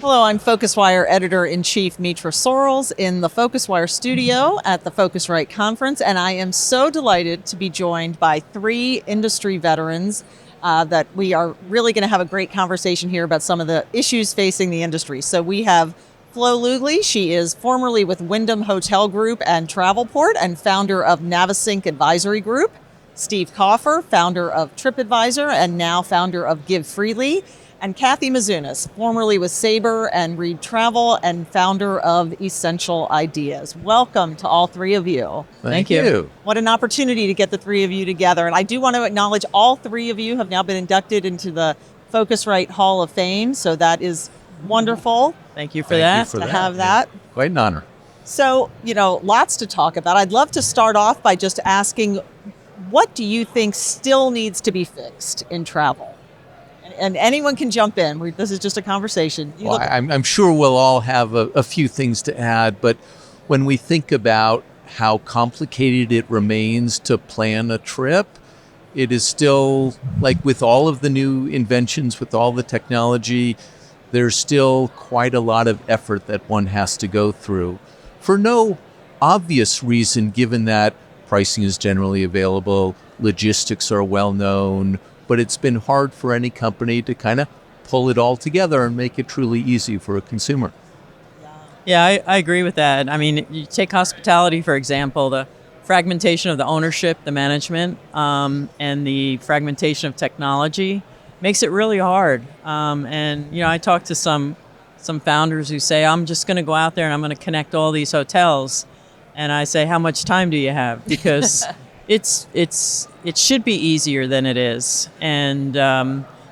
Hello, I'm PhocusWire Editor-in-Chief Mitra Sorrells in the PhocusWire studio at the Phocuswright Conference, and I am so delighted to be joined by three industry veterans that we are really going to have a great conversation here about some of the issues facing the industry. So we have Flo Lugli. She is formerly with Wyndham Hotel Group and Travelport and founder of Navisync Advisory Group. Steve Kaufer, founder of TripAdvisor and now founder of Give Freely. And Kathy Misunas, formerly with Sabre and Reed Travel and founder of Essential Ideas. Welcome to all three of you. Thank you. What an opportunity to get the three of you together. And I do want to acknowledge all three of you have now been inducted into the Phocuswright Hall of Fame. So that is wonderful. Thank you for that. To have that. Quite an honor. So, lots to talk about. I'd love to start off by just asking, what do you think still needs to be fixed in travel? And anyone can jump in. This is just a conversation. I'm sure we'll all have a few things to add, but when we think about how complicated it remains to plan a trip, it is still, like with all of the new inventions, with all the technology, there's still quite a lot of effort that one has to go through for no obvious reason, given that pricing is generally available, logistics are well known, but it's been hard for any company to kind of pull it all together and make it truly easy for a consumer. Yeah, I agree with that. I mean, you take hospitality, for example, the fragmentation of the ownership, the management, and the fragmentation of technology makes it really hard. I talk to some founders who say, I'm just going to go out there and I'm going to connect all these hotels. And I say, how much time do you have? Because it should be easier than it is. And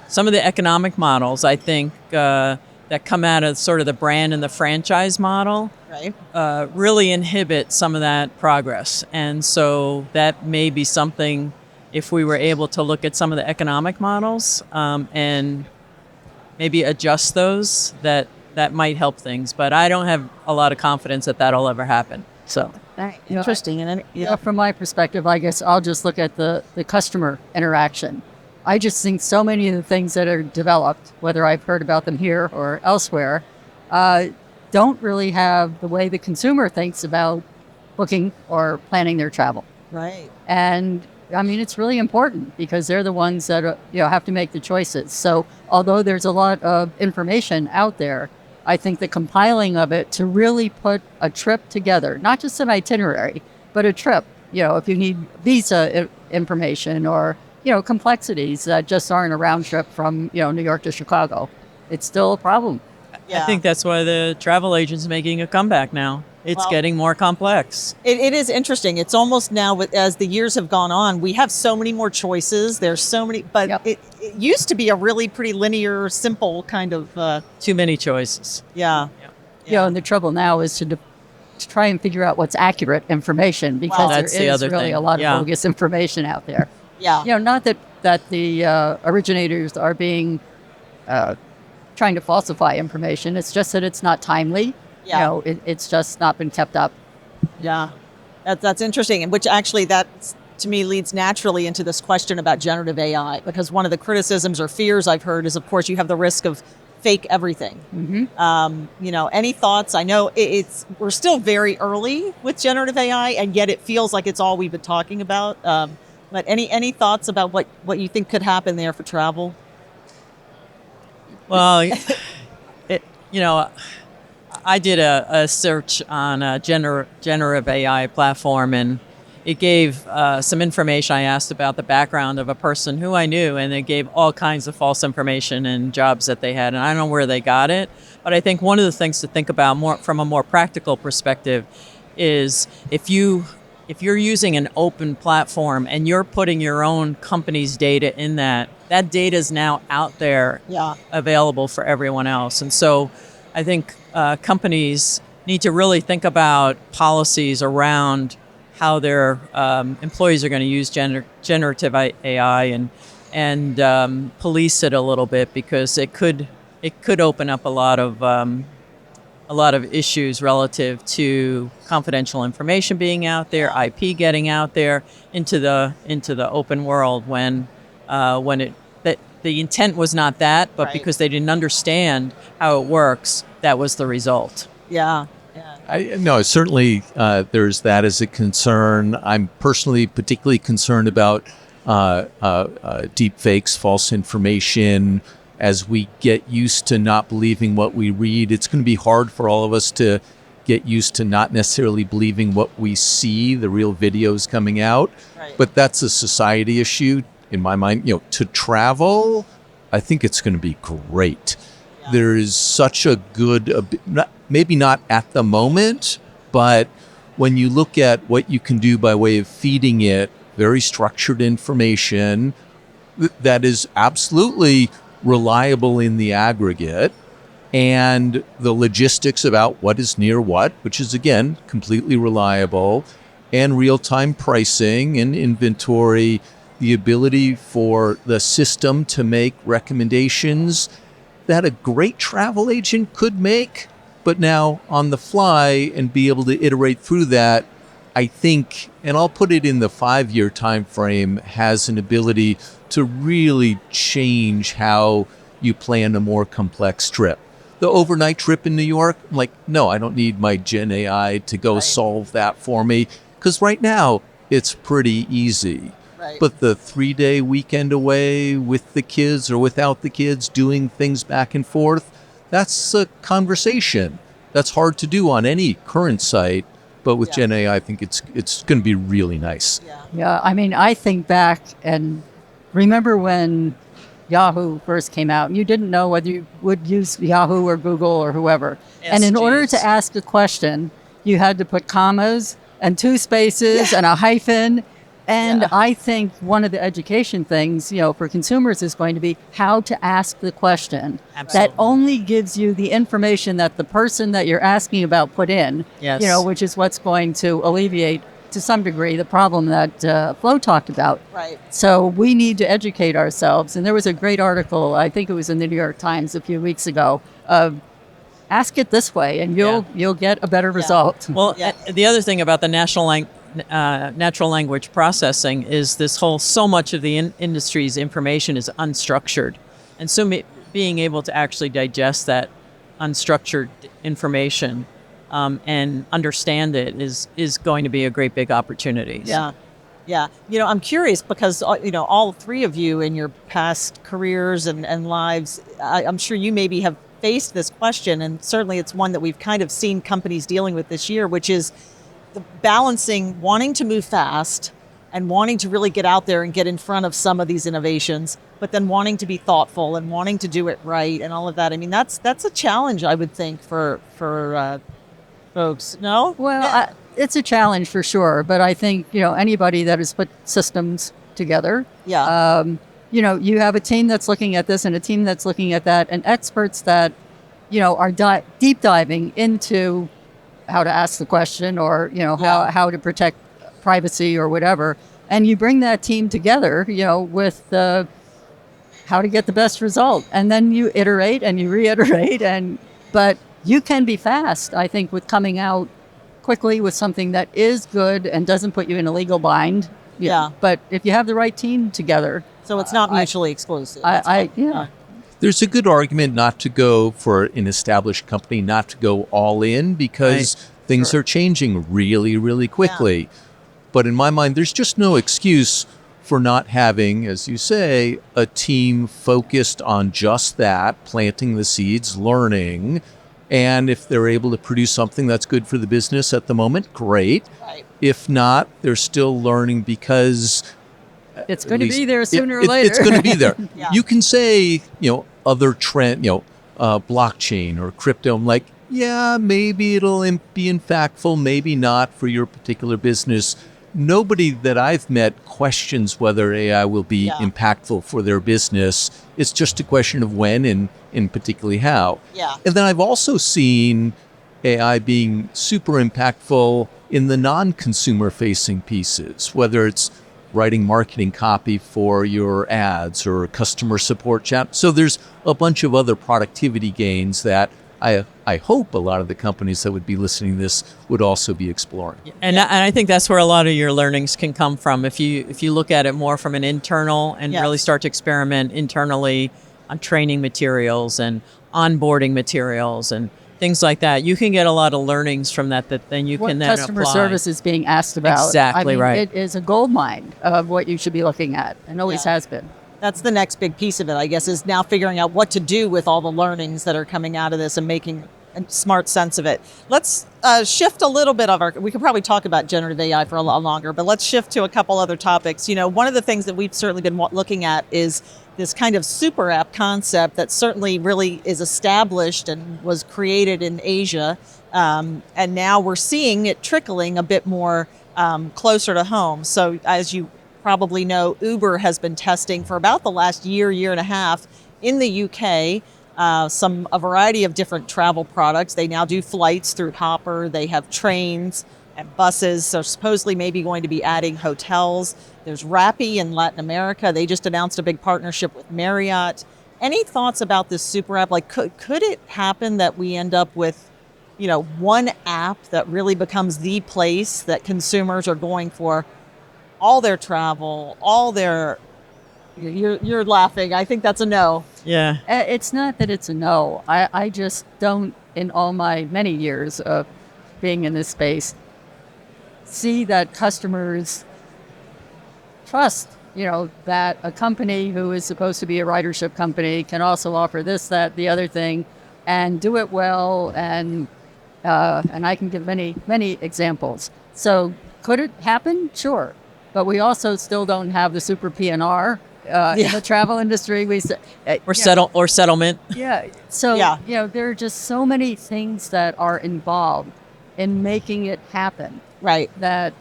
some of the economic models, I think, that come out of sort of the brand and the franchise model, right, really inhibit some of that progress. And so that may be something, if we were able to look at some of the economic models and maybe adjust those, that might help things. But I don't have a lot of confidence that that'll ever happen. So interesting. And from my perspective, I guess I'll just look at the customer interaction. I just think so many of the things that are developed, whether I've heard about them here or elsewhere, don't really have the way the consumer thinks about booking or planning their travel. Right. And I mean, it's really important because they're the ones that have to make the choices. So although there's a lot of information out there, I think the compiling of it to really put a trip together, not just an itinerary, but a trip, if you need visa information or, complexities that just aren't a round trip from, New York to Chicago, it's still a problem. Yeah. I think that's why the travel agent's making a comeback now. It's getting more complex. It is interesting. It's almost now, as the years have gone on, we have so many more choices. There's so many, but Yep. it used to be a really pretty linear, simple kind of. Too many choices. Yeah. And the trouble now is to try and figure out what's accurate information because That's the there is other really thing. a lot Yeah. of bogus information out there. Yeah. Not that the originators are being trying to falsify information. It's just that it's not timely. Yeah. It's just not been kept up. Yeah. That's interesting. And which actually that to me leads naturally into this question about generative AI, because one of the criticisms or fears I've heard is, of course, you have the risk of fake everything. Mm-hmm. Any thoughts? I know we're still very early with generative AI, and yet it feels like it's all we've been talking about. But any thoughts about what you think could happen there for travel? Well, I did a search on a generative AI platform, and it gave some information. I asked about the background of a person who I knew, and it gave all kinds of false information and jobs that they had. And I don't know where they got it, but I think one of the things to think about more from a more practical perspective is if you're using an open platform and you're putting your own company's data in that data is now out there, available for everyone else. And so I think companies need to really think about policies around how their employees are going to use generative AI and police it a little bit, because it could open up a lot of issues relative to confidential information being out there, IP getting out there into the open world when the intent was not that, but Right. because they didn't understand how it works, that was the result. Yeah. No, certainly there's that as a concern. I'm personally particularly concerned about deep fakes, false information. As we get used to not believing what we read, it's going to be hard for all of us to get used to not necessarily believing what we see, the real videos coming out. Right. But that's a society issue in my mind. To travel, I think it's going to be great. Yeah. There is such a good, maybe not at the moment, but when you look at what you can do by way of feeding it very structured information that is absolutely reliable in the aggregate, and the logistics about what is near what, which is, again, completely reliable, and real-time pricing and inventory, the ability for the system to make recommendations that a great travel agent could make, but now on the fly and be able to iterate through that, I think, and I'll put it in the 5-year time frame, has an ability to really change how you plan a more complex trip. The overnight trip in New York, I'm like, no, I don't need my Gen AI to go solve that for me, because right now it's pretty easy. Right. But the 3-day weekend away with the kids or without the kids, doing things back and forth, that's a conversation. That's hard to do on any current site. But with Gen AI, I think it's going to be really nice. Yeah, I mean, I think back and remember when Yahoo first came out, and you didn't know whether you would use Yahoo or Google or whoever. And in order to ask a question, you had to put commas and 2 spaces and a hyphen. And I think one of the education things, for consumers is going to be how to ask the question. Absolutely. That only gives you the information that the person that you're asking about put in, Yes. which is what's going to alleviate to some degree the problem that Flo talked about. Right. So we need to educate ourselves. And there was a great article, I think it was in the New York Times a few weeks ago, of ask it this way and you'll get a better result. Well, the other thing about the natural language processing is so much of the industry's information is unstructured. And so being able to actually digest that unstructured information and understand it is going to be a great big opportunity. Yeah. Yeah. I'm curious because, all 3 of you in your past careers and lives, I'm sure you maybe have faced this question, and certainly it's one that we've kind of seen companies dealing with this year, which is the balancing wanting to move fast and wanting to really get out there and get in front of some of these innovations, but then wanting to be thoughtful and wanting to do it right and all of that. I mean, that's a challenge, I would think, for folks. No? Well, it's a challenge for sure, but I think, anybody that has put systems together, you have a team that's looking at this and a team that's looking at that, and experts that, are deep diving into how to ask the question or, how to protect privacy or whatever. And you bring that team together, with how to get the best result. And then you iterate and you reiterate. But you can be fast, I think, with coming out quickly with something that is good and doesn't put you in a legal bind. Yeah. But if you have the right team together. So it's not mutually exclusive. There's a good argument not to go for an established company, not to go all in because things are changing really, really quickly. Yeah. But in my mind, there's just no excuse for not having, as you say, a team focused on just that, planting the seeds, learning. And if they're able to produce something that's good for the business at the moment, great. Right. If not, they're still learning because it's going to be there sooner or later. It's going to be there. Yeah. You can say, other trend, blockchain or crypto. I'm like, yeah, maybe it'll be impactful, maybe not for your particular business. Nobody that I've met questions whether AI will be impactful for their business. It's just a question of when and particularly how. Yeah. And then I've also seen AI being super impactful in the non-consumer facing pieces, whether it's writing marketing copy for your ads or customer support chat. So there's a bunch of other productivity gains that I hope a lot of the companies that would be listening to this would also be exploring. And I think that's where a lot of your learnings can come from. If you look at it more from an internal and really start to experiment internally on training materials and onboarding materials and things like that, you can get a lot of learnings from that then you can then apply. Customer service is being asked about. Exactly right. It is a gold mine of what you should be looking at, and always has been. That's the next big piece of it, I guess, is now figuring out what to do with all the learnings that are coming out of this and making a smart sense of it. Let's shift a little bit we could probably talk about generative AI for a lot longer, but let's shift to a couple other topics. One of the things that we've certainly been looking at is this kind of super app concept that certainly really is established and was created in Asia. And now we're seeing it trickling a bit more closer to home. So as you probably know, Uber has been testing for about the last year and a half in the UK, a variety of different travel products. They now do flights through Hopper. They have trains and buses. So supposedly maybe going to be adding hotels. There's Rappi in Latin America. They just announced a big partnership with Marriott. Any thoughts about this super app? Like, could it happen that we end up with, one app that really becomes the place that consumers are going for all their travel, all their... You're laughing. I think that's a no. Yeah. It's not that it's a no. I just don't, in all my many years of being in this space, see that customers trust, that a company who is supposed to be a ridership company can also offer this, that, the other thing, and do it well. And I can give many, many examples. So could it happen? Sure. But we also still don't have the super PNR in the travel industry. Or settlement. Yeah. So, there are just so many things that are involved in making it happen. Right. That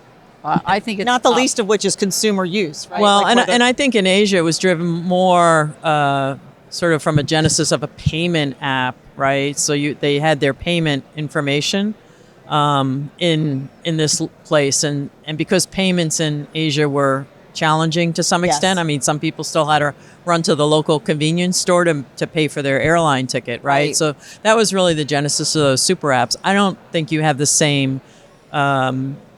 I think it's not the least of which is consumer use. Right? Well, and I think in Asia it was driven more sort of from a genesis of a payment app, right? So they had their payment information in this place, and because payments in Asia were challenging to some extent. I mean, some people still had to run to the local convenience store to pay for their airline ticket, right? So that was really the genesis of those super apps. I don't think you have the same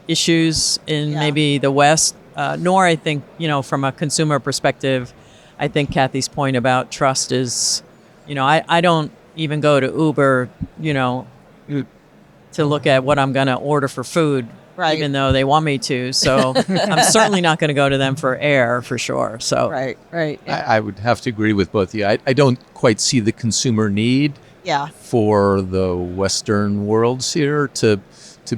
issues in maybe the West, nor I think, from a consumer perspective, I think Kathy's point about trust is, I don't even go to Uber, to look at what I'm going to order for food, even though they want me to. So I'm certainly not going to go to them for air, for sure. So Right. I would have to agree with both of you. I don't quite see the consumer need for the Western worlds here to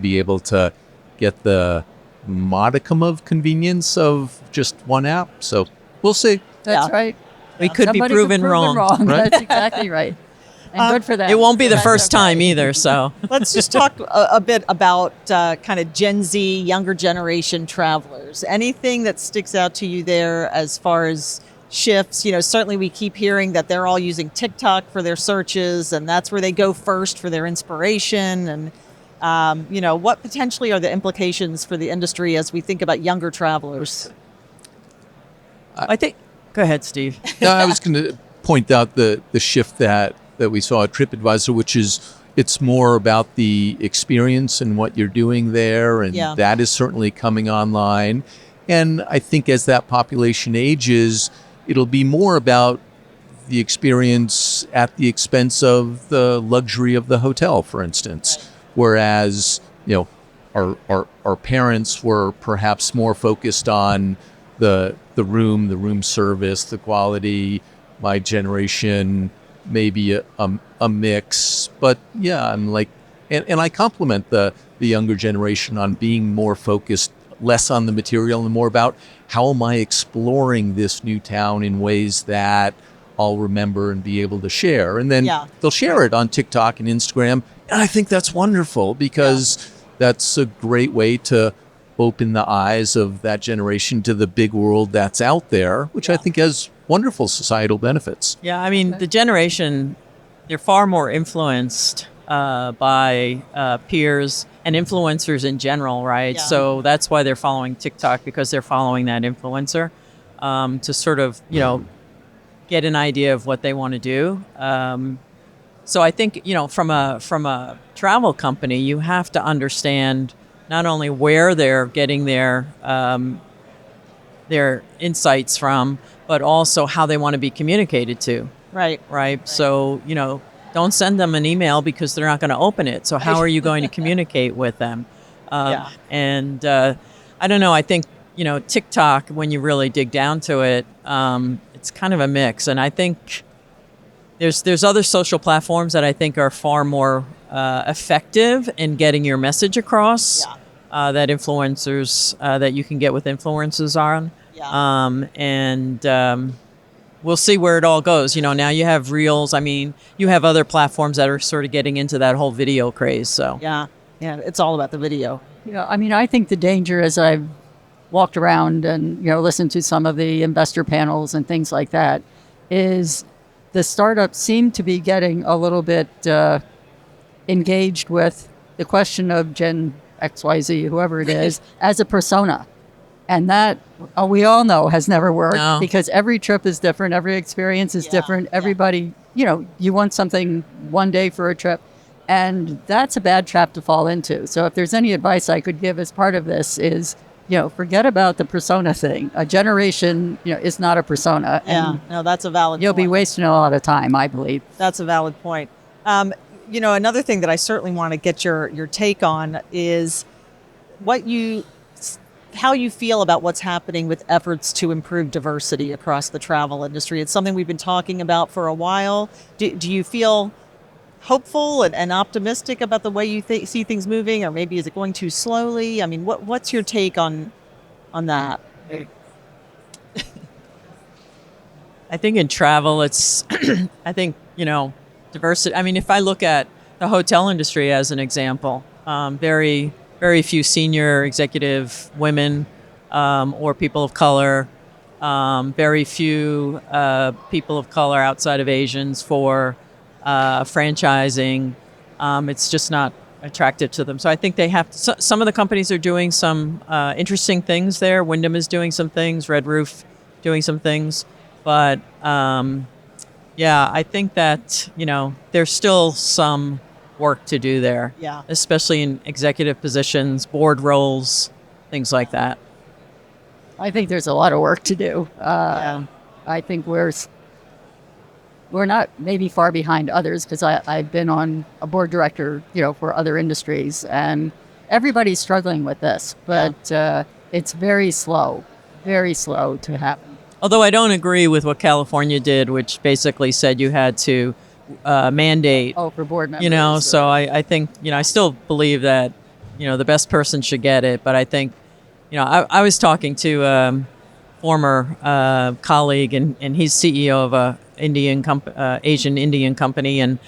be able to get the modicum of convenience of just one app. So we'll see. That's right. We could be Somebody proven wrong. Right? That's exactly right. And good for them. It won't be the first time either. So Let's just talk a bit about kind of Gen Z, younger generation travelers. Anything that sticks out to you there as far as shifts? Certainly we keep hearing that they're all using TikTok for their searches, and that's where they go first for their inspiration. And, what potentially are the implications for the industry as we think about younger travelers? I think, go ahead, Steve. No, I was going to point out the shift that we saw at TripAdvisor, which is it's more about the experience and what you're doing there, and that is certainly coming online. And I think as that population ages, it'll be more about the experience at the expense of the luxury of the hotel, for instance. Whereas, our parents were perhaps more focused on the room service, the quality. My generation, maybe a mix, but I'm like, and I compliment the younger generation on being more focused, less on the material and more about how am I exploring this new town in ways that I'll remember and be able to share. And then they'll share it on TikTok and Instagram. And I think that's wonderful because that's a great way to open the eyes of that generation to the big world that's out there, which I think has wonderful societal benefits. Yeah, I mean, the generation, they're far more influenced by peers and influencers in general, right? Yeah. So that's why they're following TikTok, because they're following that influencer to sort of, get an idea of what they want to do. So I think, from a travel company, you have to understand not only where they're getting their insights from, but also how they want to be communicated to. Right. So, don't send them an email because they're not going to open it. So how are you going to communicate with them? And I don't know. I think, TikTok, when you really dig down to it, it's kind of a mix. And I think there's other social platforms that I think are far more effective in getting your message across. That influencers that you can get with influencers on. We'll see where it all goes. Now you have Reels. I mean, you have other platforms that are sort of getting into that whole video craze. So yeah, it's all about the video. Yeah, I mean, I think the danger, as I've walked around and listened to some of the investor panels and things like that, is the startups seem to be getting a little bit engaged with the question of Gen XYZ, whoever it is, as a persona. And that, we all know, has never worked because every trip is different. Every experience is different. Everybody, you want something one day for a trip. And that's a bad trap to fall into. So if there's any advice I could give as part of this is, forget about the persona thing. A generation, is not a persona. Yeah, no, that's a valid point. You'll be wasting a lot of time, I believe. That's a valid point. Another thing that I certainly want to get your take on is how you feel about what's happening with efforts to improve diversity across the travel industry. It's something we've been talking about for a while. Do you feel hopeful and optimistic about the way you see things moving, or maybe is it going too slowly? I mean, what's your take on that? I think in travel, it's, I think, diversity. I mean, if I look at the hotel industry as an example, very, very few senior executive women or people of color, very few people of color outside of Asians for franchising. It's just not attractive to them. So I think they have to, some of the companies are doing some interesting things there. Wyndham is doing some things, Red Roof doing some things. But I think that, there's still some work to do there, especially in executive positions, board roles, things like that. I think there's a lot of work to do. I think we're not maybe far behind others because I've been on a board director, for other industries, and everybody's struggling with this, but it's very slow to happen. Although I don't agree with what California did, which basically said you had to mandate. For board members. So I think, I still believe that, the best person should get it. But I think, I was talking to a former colleague, and he's CEO of a Asian Indian company,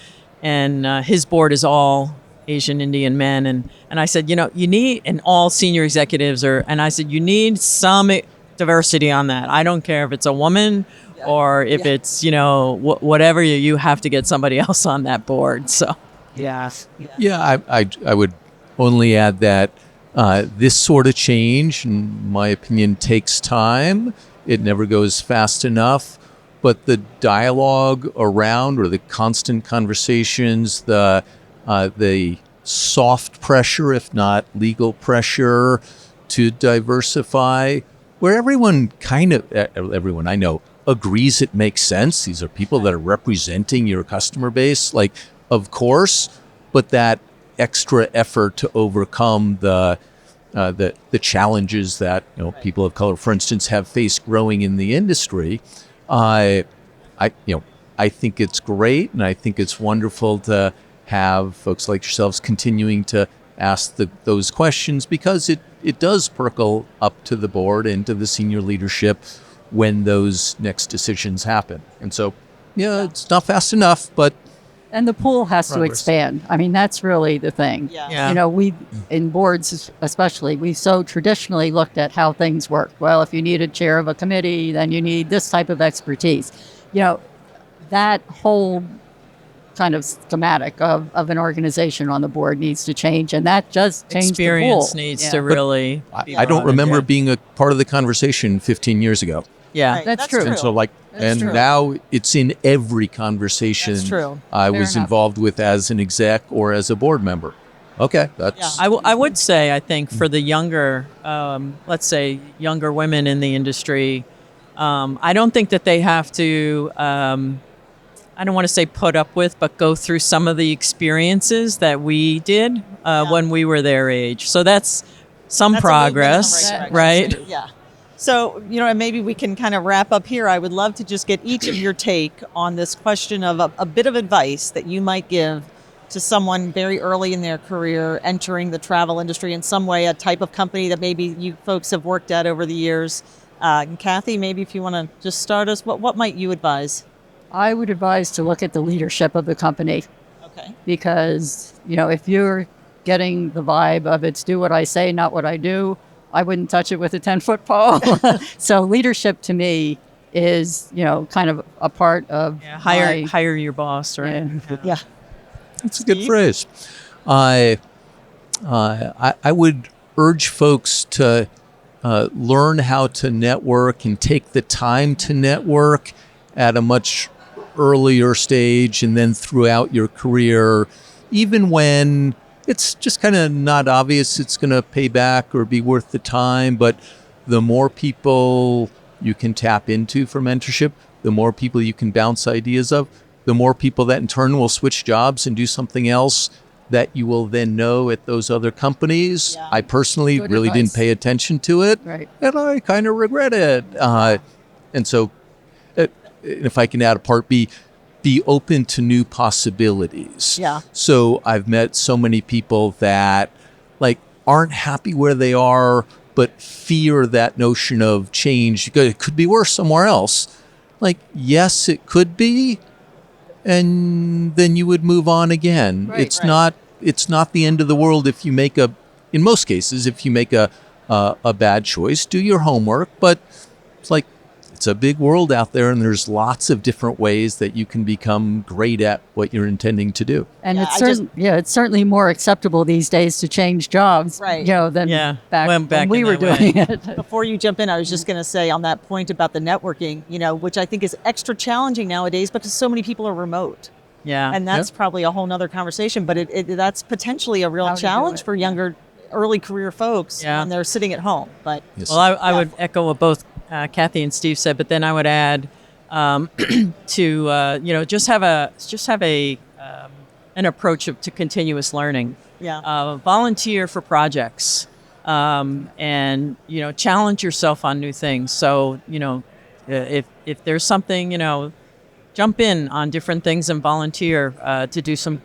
and his board is all Asian Indian men. And I said, you need, and all senior executives and I said, you need some diversity on that. I don't care if it's a woman or if it's, whatever, you have to get somebody else on that board. So, I would only add that this sort of change, in my opinion, takes time. It never goes fast enough. But the dialogue around, or the constant conversations, the soft pressure, if not legal pressure, to diversify, where everyone I know agrees it makes sense. These are people that are representing your customer base, of course, but that extra effort to overcome the challenges that people of color, for instance, have faced growing in the industry. I think it's great, and I think it's wonderful to have folks like yourselves continuing to ask those questions, because it does percolate up to the board and to the senior leadership when those next decisions happen. And so, it's not fast enough, but... And the pool has to expand. I mean, that's really the thing. We, in boards especially, we so traditionally looked at how things work. Well, if you need a chair of a committee, then you need this type of expertise. That whole kind of schematic of an organization on the board needs to change, and that just changed Experience the pool. Needs to really... I don't remember being a part of the conversation 15 years ago. Yeah. Right. That's true. And so like, That's true. now it's in every conversation That's true. I Fair was enough. involved with as an exec or as a board member. Okay, that's Yeah. I would say, I think for the younger, let's say younger women in the industry, I don't think that they have to, I don't want to say put up with, but go through some of the experiences that we did when we were their age. So that's some That's a movement in the progress, direction, right? too. Yeah. So, and maybe we can kind of wrap up here. I would love to just get each of your take on this question of a bit of advice that you might give to someone very early in their career entering the travel industry in some way, a type of company that maybe you folks have worked at over the years. Kathy, maybe if you want to just start us, what might you advise? I would advise to look at the leadership of the company, Okay. because, if you're getting the vibe of it's do what I say, not what I do, I wouldn't touch it with a 10-foot pole. So leadership to me is, kind of a part of Yeah, my- hire your boss, right? Yeah. Yeah. That's a good phrase. I would urge folks to learn how to network and take the time to network at a much earlier stage and then throughout your career, even when it's just kind of not obvious it's going to pay back or be worth the time. But the more people you can tap into for mentorship, the more people you can bounce ideas of, the more people that in turn will switch jobs and do something else that you will then know at those other companies. Yeah. I personally Good really advice. didn't pay attention to it, Right. and I kind of regret it. And so, if I can add a part B, be open to new possibilities. Yeah. So I've met so many people that aren't happy where they are, but fear that notion of change. It could be worse somewhere else. Yes, it could be, and then you would move on again. Right, It's right. not the end of the world if you make in most cases, if you make a bad choice. Do your homework, but it's a big world out there, and there's lots of different ways that you can become great at what you're intending to do. And Yeah, it's certainly more acceptable these days to change jobs, Right. Than Yeah, back when we in were that way. doing it. Before you jump in, I was just going to say on that point about the networking, which I think is extra challenging nowadays because so many people are remote. Yeah. And that's probably a whole nother conversation, but that's potentially a real How to do challenge it. for younger, early career folks Yeah. when they're sitting at home. But Yes. Well, I would echo what both Kathy and Steve said, but then I would add to just have an approach to continuous learning. yeah, Volunteer for projects, and challenge yourself on new things. So if there's something, jump in on different things and volunteer to do some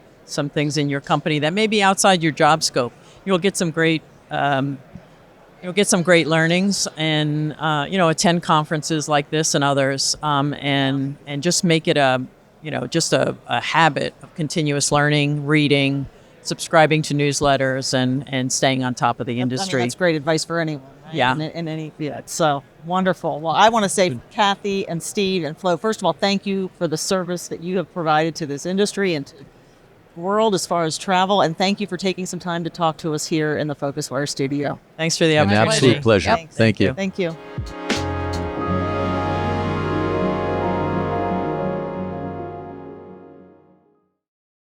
things in your company that may be outside your job scope. You'll get some great learnings, and attend conferences like this and others, and just make it a habit of continuous learning, reading, subscribing to newsletters, and staying on top of the industry. I mean, that's great advice for anyone. Right? Yeah. In any field. So wonderful. Well, I want to say, Kathy and Steve and Flo, first of all, thank you for the service that you have provided to this industry and to the world as far as travel. And thank you for taking some time to talk to us here in the PhocusWire studio. Thanks for the An opportunity. absolute pleasure. Yep. Thank you. Thank you.